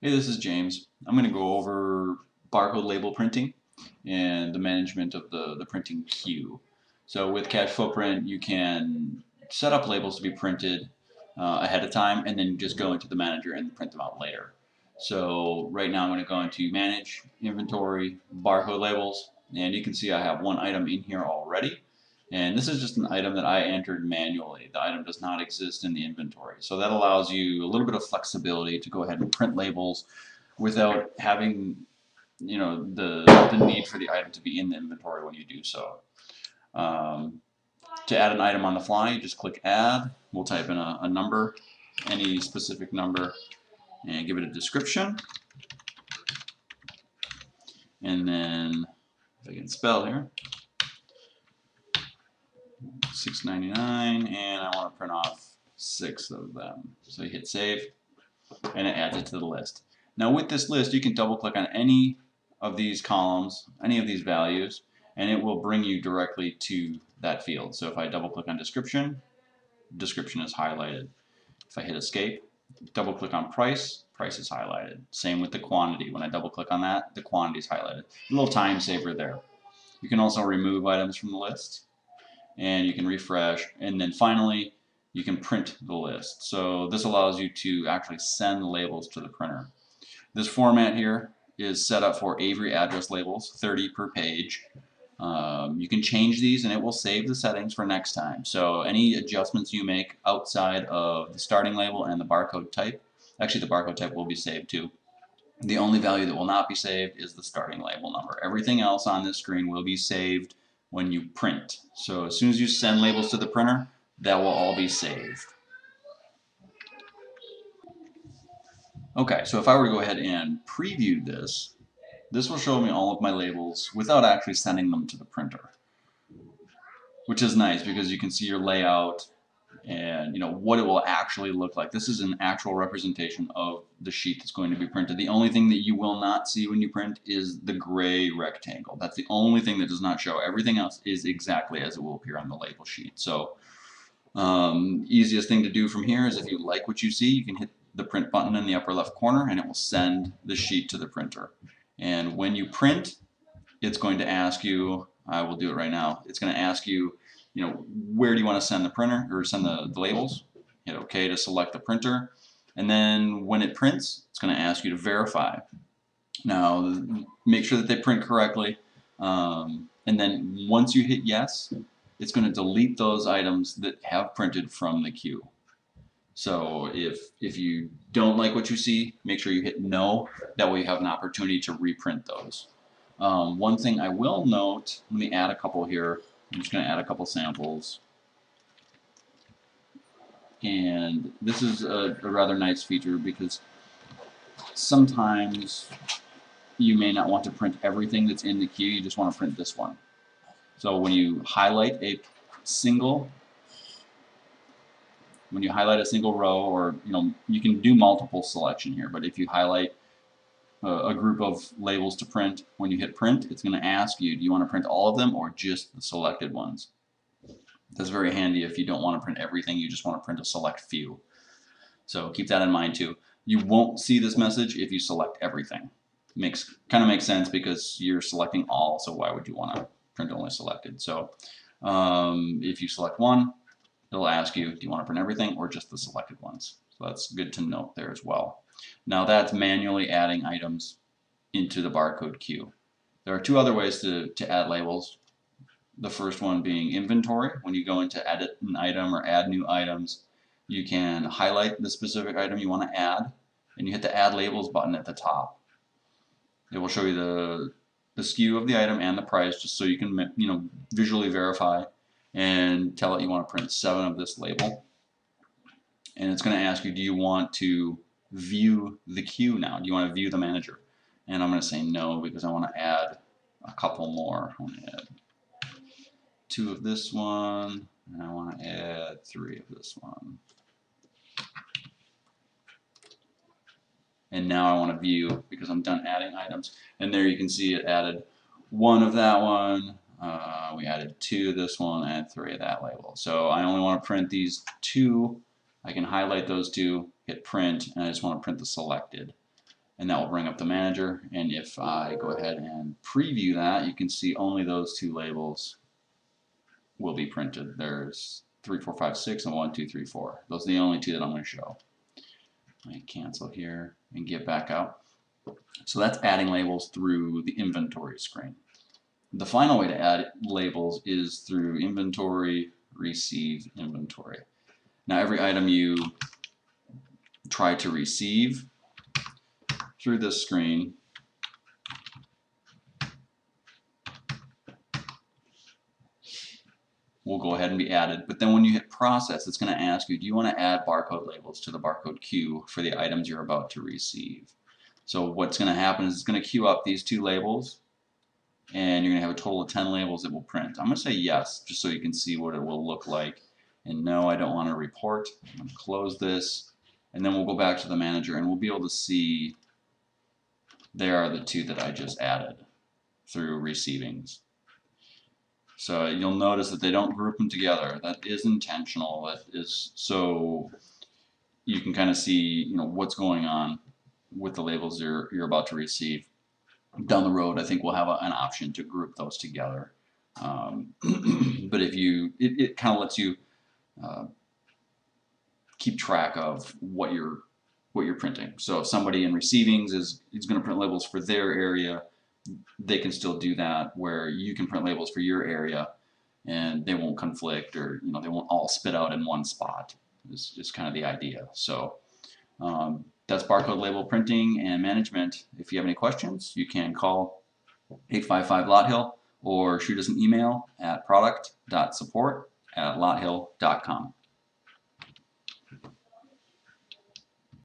Hey, this is James. I'm going to go over barcode label printing and the management of the printing queue. So with Cache Footprint, you can set up labels to be printed ahead of time and then just go into the manager and print them out later. So right now I'm going to go into Manage, Inventory, Barcode Labels, and you can see I have one item in here already. And this is just an item that I entered manually. The item does not exist in the inventory. So that allows you a little bit of flexibility to go ahead and print labels without having, the need for the item to be in the inventory when you do so. To add an item on the fly, you just click Add. We'll type in a number, any specific number, and give it a description. And then, if I can spell here, $6.99, and I want to print off 6 of them. So you hit save, and it adds it to the list. Now with this list, you can double click on any of these columns, any of these values, and it will bring you directly to that field. So if I double click on description, description is highlighted. If I hit escape, double click on price, price is highlighted. Same with the quantity. When I double click on that, the quantity is highlighted. A little time saver there. You can also remove items from the list, and you can refresh, and then finally you can print the list. So this allows you to actually send the labels to the printer. This format here is set up for Avery address labels, 30 per page. You can change these and it will save the settings for next time. So any adjustments you make outside of the starting label and the barcode type, actually the barcode type will be saved too. The only value that will not be saved is the starting label number. Everything else on this screen will be saved when you print. So as soon as you send labels to the printer, that will all be saved. Okay, so if I were to go ahead and preview this, this will show me all of my labels without actually sending them to the printer, which is nice because you can see your layout and what it will actually look like. This is an actual representation of the sheet that's going to be printed. The only thing that you will not see when you print is the gray rectangle. That's the only thing that does not show. Everything else is exactly as it will appear on the label sheet. So easiest thing to do from here is if you like what you see, you can hit the print button in the upper left corner and it will send the sheet to the printer. And when you print, it's going to ask you, I will do it right now, it's going to ask you, where do you want to send the printer or send the labels? Hit OK to select the printer. And then when it prints, it's going to ask you to verify. Now, make sure that they print correctly. And then once you hit yes, it's going to delete those items that have printed from the queue. So if you don't like what you see, make sure you hit no. That way you have an opportunity to reprint those. One thing I will note, let me add a couple here. I'm just going to add a couple samples. And this is a rather nice feature because sometimes you may not want to print everything that's in the queue, you just want to print this one. So when you highlight a single row, or you can do multiple selection here, but if you highlight a group of labels to print, when you hit print, it's going to ask you, do you want to print all of them or just the selected ones? That's very handy if you don't want to print everything, you just want to print a select few. So keep that in mind too. You won't see this message if you select everything. Kind of makes sense because you're selecting all, so why would you want to print only selected? So if you select one, it'll ask you, do you want to print everything or just the selected ones? So that's good to note there as well. Now that's manually adding items into the barcode queue. There are two other ways to add labels. The first one being inventory. When you go into edit an item or add new items, you can highlight the specific item you want to add and you hit the add labels button at the top. It will show you the SKU of the item and the price just so you can visually verify and tell it you want to print 7 of this label. And it's going to ask you, do you want to view the queue now? Do you want to view the manager? And I'm going to say no because I want to add a couple more. I want to add 2 of this one, and I want to add 3 of this one. And now I want to view because I'm done adding items. And there you can see it added 1 of that one. We added 2 of this one and 3 of that label. So I only want to print these 2. I can highlight those 2, hit print, and I just want to print the selected. and that will bring up the manager. And if I go ahead and preview that, you can see only those two labels will be printed. There's 3, 4, 5, 6 and 1, 2, 3, 4. Those are the only two that I'm going to show. I cancel here and get back out. So that's adding labels through the inventory screen. The final way to add labels is through inventory, receive, inventory. Now every item you try to receive through this screen will go ahead and be added, but then when you hit process, it's going to ask you, do you want to add barcode labels to the barcode queue for the items you're about to receive? So what's going to happen is it's going to queue up these two labels, and you're going to have a total of 10 labels it will print. I'm going to say yes, just so you can see what it will look like. And no, I don't want to report. I'm going to close this, and then we'll go back to the manager, and we'll be able to see there are the two that I just added through receivings. So you'll notice that they don't group them together. That is intentional. That is so you can kind of see, what's going on with the labels you're about to receive. Down the road, I think we'll have an option to group those together. But if it kind of lets you keep track of what you're printing. So if somebody in receivings is going to print labels for their area, they can still do that, where you can print labels for your area and they won't conflict, or they won't all spit out in one spot. Is kind of the idea. So that's barcode label printing and management. If you have any questions, you can call 855-LotHill or shoot us an email at product.support@LotHill.com.